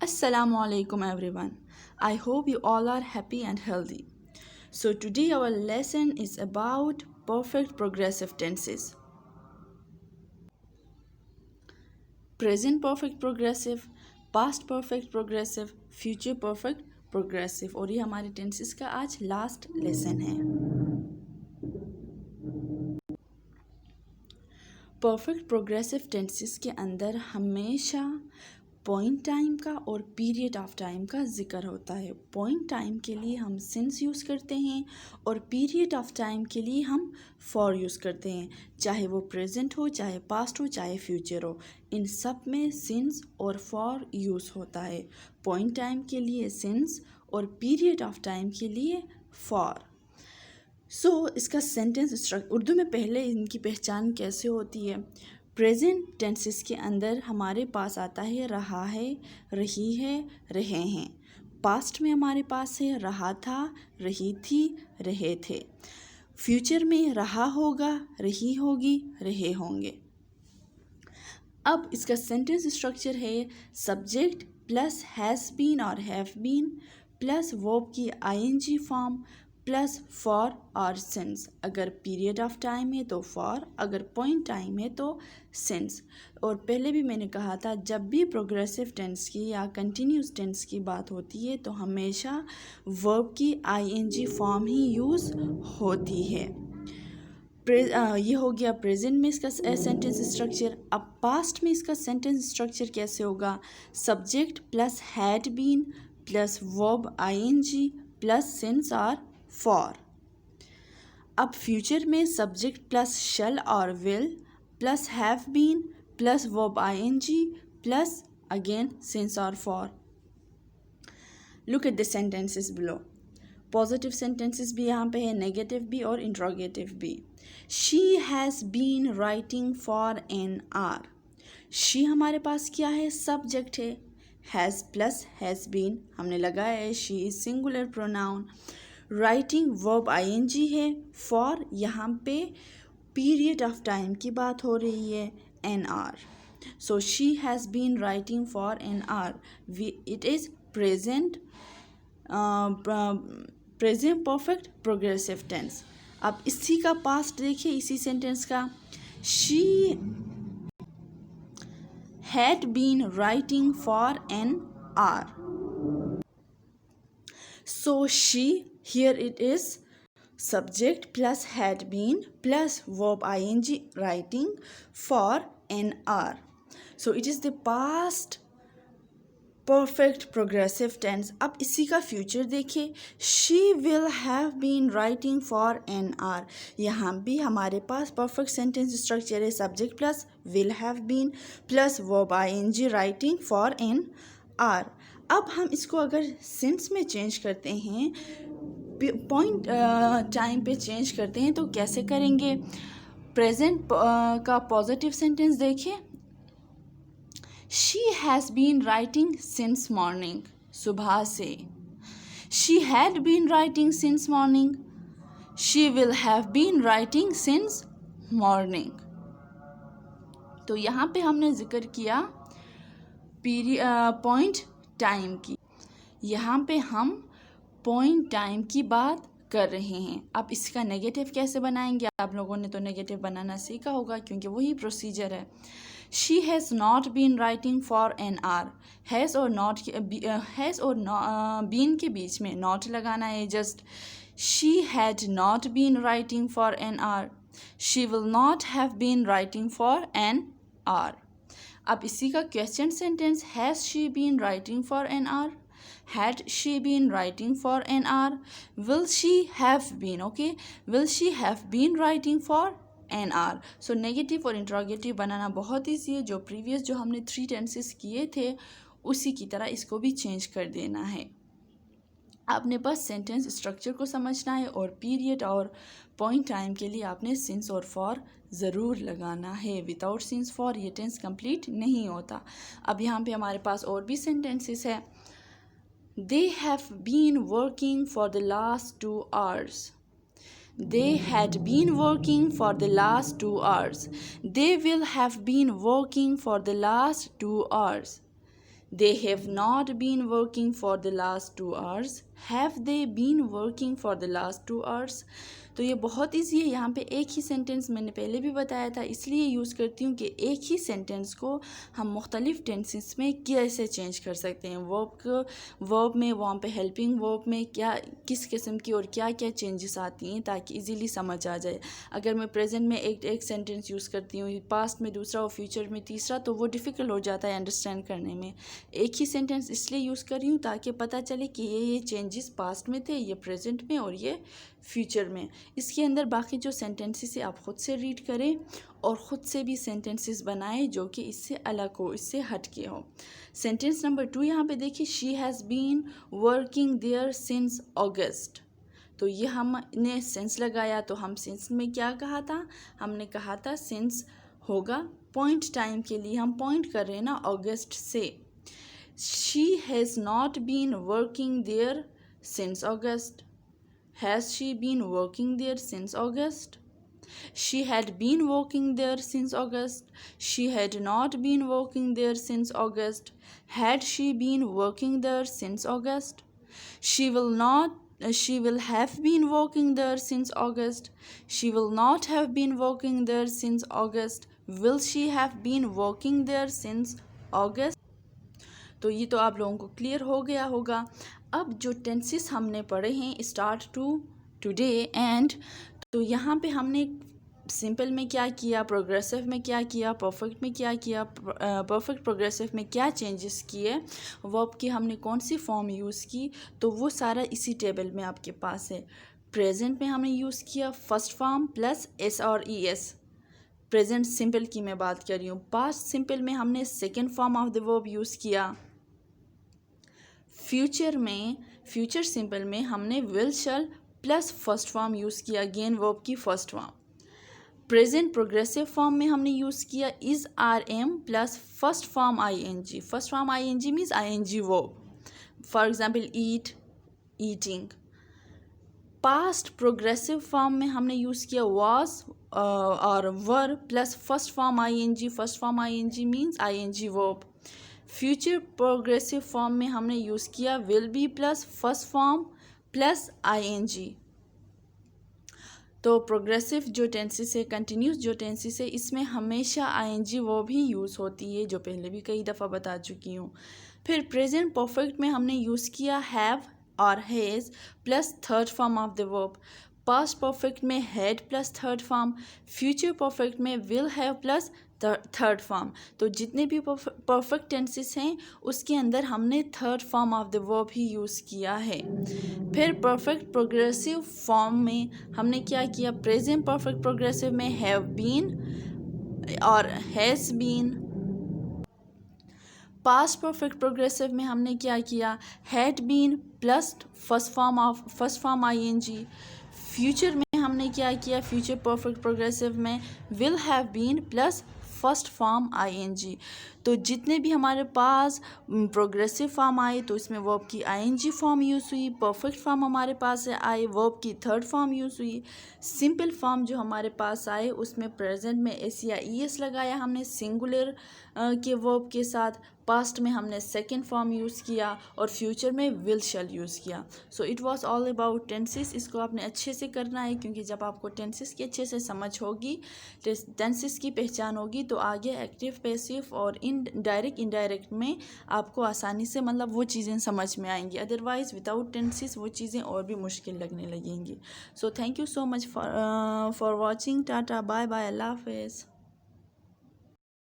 Assalamu alaikum everyone. I hope you all are happy and healthy. So today our lesson is about perfect progressive tenses. Present perfect progressive, past perfect progressive, future perfect progressive और ये हमारे tenses का आज last lesson है. Perfect progressive tenses के अंदर हमेशा point time का और पीरियड ऑफ टाइम का जिक्र होता है. पॉइंट टाइम के लिए हम सिंस यूज़ करते हैं और पीरियड ऑफ टाइम के लिए हम फॉर यूज़ करते हैं. चाहे वो प्रेजेंट हो, चाहे पास्ट हो, चाहे फ्यूचर हो, इन सब में सिंस और फॉर यूज़ होता है. पॉइंट टाइम के लिए सिंस और पीरियड ऑफ टाइम के लिए फॉर. इसका सेंटेंस स्ट्रक्चर उर्दू में पहले इनकी पहचान कैसे होती है. प्रेजेंट टेंसेस के अंदर हमारे पास आता है रहा है, रही है, रहे हैं. पास्ट में हमारे पास है रहा था, रही थी, रहे थे. फ्यूचर में रहा होगा, रही होगी, रहे होंगे. अब इसका सेंटेंस स्ट्रक्चर है सब्जेक्ट प्लस हैज़ बीन और हैव बीन प्लस वर्ब की आईएनजी फॉर्म प्लस फॉर और सिंस. अगर पीरियड ऑफ टाइम है तो फॉर, अगर पॉइंट टाइम है तो सिंस. और पहले भी मैंने कहा था जब भी प्रोग्रेसिव टेंस की या कंटिन्यूस टेंस की बात होती है तो हमेशा वर्ब की आईएनजी फॉर्म ही यूज़ होती है. ये हो गया प्रेजेंट में इसका सेंटेंस स्ट्रक्चर. अब पास्ट में इसका सेंटेंस स्ट्रक्चर कैसे होगा. Subject plus had been plus verb ING plus since और फॉर. अब फ्यूचर में सब्जेक्ट प्लस शल और will plus have been plus verb ING plus again since और for. Look at the sentences below. Positive sentences भी यहाँ पे है, negative भी और इंट्रोगेटिव भी. She has been writing for an hour. She हमारे पास क्या है, सब्जेक्ट है. हैज़ प्लस हैज़ बीन हमने लगाया है, she is singular pronoun. Writing verb I N G है. फॉर यहाँ पे पीरियड ऑफ टाइम की बात हो रही है, an hour. So she has been writing for an hour. It is present present perfect progressive tense. अब इसी का पास्ट देखिए, इसी सेंटेंस का. She had been writing for an hour. So she, here it is subject plus had been plus verb ing writing for an hour. So it is the past perfect progressive tense. अब इसी का future देखिए. she will have been writing for an hour. यहाँ भी हमारे पास perfect sentence structure है, subject plus will have been plus verb ing writing for an hour. अब हम इसको अगर since में चेंज करते हैं, पॉइंट टाइम पे चेंज करते हैं तो कैसे करेंगे. प्रेजेंट का पॉजिटिव सेंटेंस देखिए. She has been writing since morning. सुबह से. She had been writing since morning. She will have been writing since morning. तो यहाँ पे हमने जिक्र किया पॉइंट टाइम की. यहाँ पे हम पॉइंट टाइम की बात कर रहे हैं. अब इसका नेगेटिव कैसे बनाएंगे. आप लोगों ने तो नेगेटिव बनाना सीखा होगा क्योंकि वही प्रोसीजर है. She has not been writing for an hour. Has और नॉट, हैज़ और बीन के बीच में नॉट लगाना है just. She had not been writing for an hour. She will not have been writing for an hour. अब इसी का question sentence. Has she been writing for an hour. Had she been writing for an hour? Will she have been? Okay, will she have been writing for an hour? So negative और interrogative बनाना बहुत easy है. जो previous जो हमने 3 tenses किए थे उसी की तरह इसको भी चेंज कर देना है. आपने बस सेंटेंस स्ट्रक्चर को समझना है और पीरियड और पॉइंट टाइम के लिए आपने सिंस और फॉर ज़रूर लगाना है. विदाउट सिंस फॉर ये टेंस कंप्लीट नहीं होता. अब यहाँ पे हमारे पास और भी सेंटेंसेस है. They have been working for the last 2 hours. They had been working for the last 2 hours. They will have been working for the last 2 hours. they have not been working for the last 2 hours, have they been working for the last 2 hours। तो ये बहुत easy है, यहाँ पे एक ही sentence मैंने पहले भी बताया था, इसलिए यूज़ करती हूँ कि एक ही सेंटेंस को हम मुख्तलिफ टेंसेस में कैसे चेंज कर सकते हैं। वर्ब में, वहाँ पे हेल्पिंग वर्ब में क्या किस किस्म की और क्या क्या चेंजेस आती हैं, ताकि इजीली समझ आ जाए। अगर मैं प्रेजेंट में एक सेंटेंस यूज़ करती हूँ, पास्ट में दूसरा और फ्यूचर में तीसरा, तो वो डिफ़िकल्ट हो जाता है अंडरस्टैंड करने में। एक ही सेंटेंस इसलिए यूज़ कर रही हूँ ताकि पता चले कि ये चेंजेस पास्ट में थे, ये प्रेजेंट में और ये फ्यूचर में। इसके अंदर बाकी जो सेंटेंसेस है आप ख़ुद से रीड करें और ख़ुद से भी सेंटेंसेस बनाएं जो कि इससे अलग हो, इससे हट के हो। सेंटेंस नंबर 2 यहाँ पे देखिए, she has been working there since August. तो ये हमने सेंस लगाया, तो हम सेंस में क्या कहा था, हमने कहा था सेंस होगा पॉइंट टाइम के लिए, हम पॉइंट कर रहे हैं ना अगस्त से। She has not been working there since August. Has she been working there since August? She had been working there since August. She had not been working there since August. Had she been working there since August? She will not. She will have been working there since August. She will not have been working there since August. Will she have been working there since August? तो ये तो आप लोगों को clear हो गया होगा। अब जो टेंसेस हमने पढ़े हैं स्टार्ट टू टुडे एंड, तो यहाँ पे हमने सिंपल में क्या किया, प्रोग्रेसिव में क्या किया, परफेक्ट में क्या किया, परफेक्ट प्रोग्रेसिव में क्या चेंजेस किए, वर्ब की हमने कौन सी फॉर्म यूज़ की, तो वो सारा इसी टेबल में आपके पास है। प्रेजेंट में हमने यूज़ किया फर्स्ट फॉर्म प्लस एस और ई एस, प्रेजेंट सिंपल की मैं बात कर रही हूँ। पास्ट सिंपल में हमने second form of the verb use किया। फ्यूचर सिंपल में हमने will shall plus first form use किया, अगेन वर्ब की first form. Present progressive form में हमने यूज़ किया is are am plus first form I N G. First form I N G means I N G verb, for example eat, eating. Past progressive form में हमने use किया was और were plus first form I N G. First form I N G means I N G verb. Future progressive form में हमने use किया will be plus first form plus I N G. तो progressive जो tenses है, continuous जो tenses है, इसमें हमेशा आई एन जी वो भी यूज़ होती है, जो पहले भी कई दफ़ा बता चुकी हूँ। फिर प्रेजेंट परफेक्ट में हमने यूज़ किया हैव और has plus third form of the verb. Past perfect में had plus third form. Future perfect में will have plus third form. तो जितने भी परफेक्ट टेंसेस हैं उसके अंदर हमने third form of the verb ही यूज़ किया है। फिर परफेक्ट प्रोग्रेसिव फॉर्म में हमने क्या किया, प्रेजेंट परफेक्ट प्रोग्रेसिव में हैव बीन और has been. Past perfect progressive में हमने क्या किया, had been plus first form I N G. Future में हमने क्या किया, फ्यूचर परफेक्ट प्रोग्रेसिव में will have been plus first form I N G. तो जितने भी हमारे पास प्रोग्रेसिव फॉर्म आए तो इसमें वर्ब की I N G form use हुई। परफेक्ट फॉर्म हमारे पास आए, वर्ब की थर्ड फॉर्म यूज़ हुई। सिंपल फॉर्म जो हमारे पास आए उसमें प्रेजेंट में एस या ई एस लगाया हमने सिंगुलर के वर्ब के साथ। पास्ट में हमने सेकेंड फॉर्म यूज़ किया और फ्यूचर में विल शैल यूज़ किया। So it was all about tenses. इसको आपने अच्छे से करना है, क्योंकि जब आपको टेंसेस की अच्छे से समझ होगी, टेंसेस की पहचान होगी, तो आगे एक्टिव, पैसिव और डायरेक्ट इनडायरेक्ट में आपको आसानी से मतलब वो चीज़ें समझ में आएंगी। अदरवाइज़ विदाउट टेंसेस वो चीज़ें और भी मुश्किल लगने लगेंगी। So thank you so much for watching. Tata, bye bye, अल्लाह हाफिज़।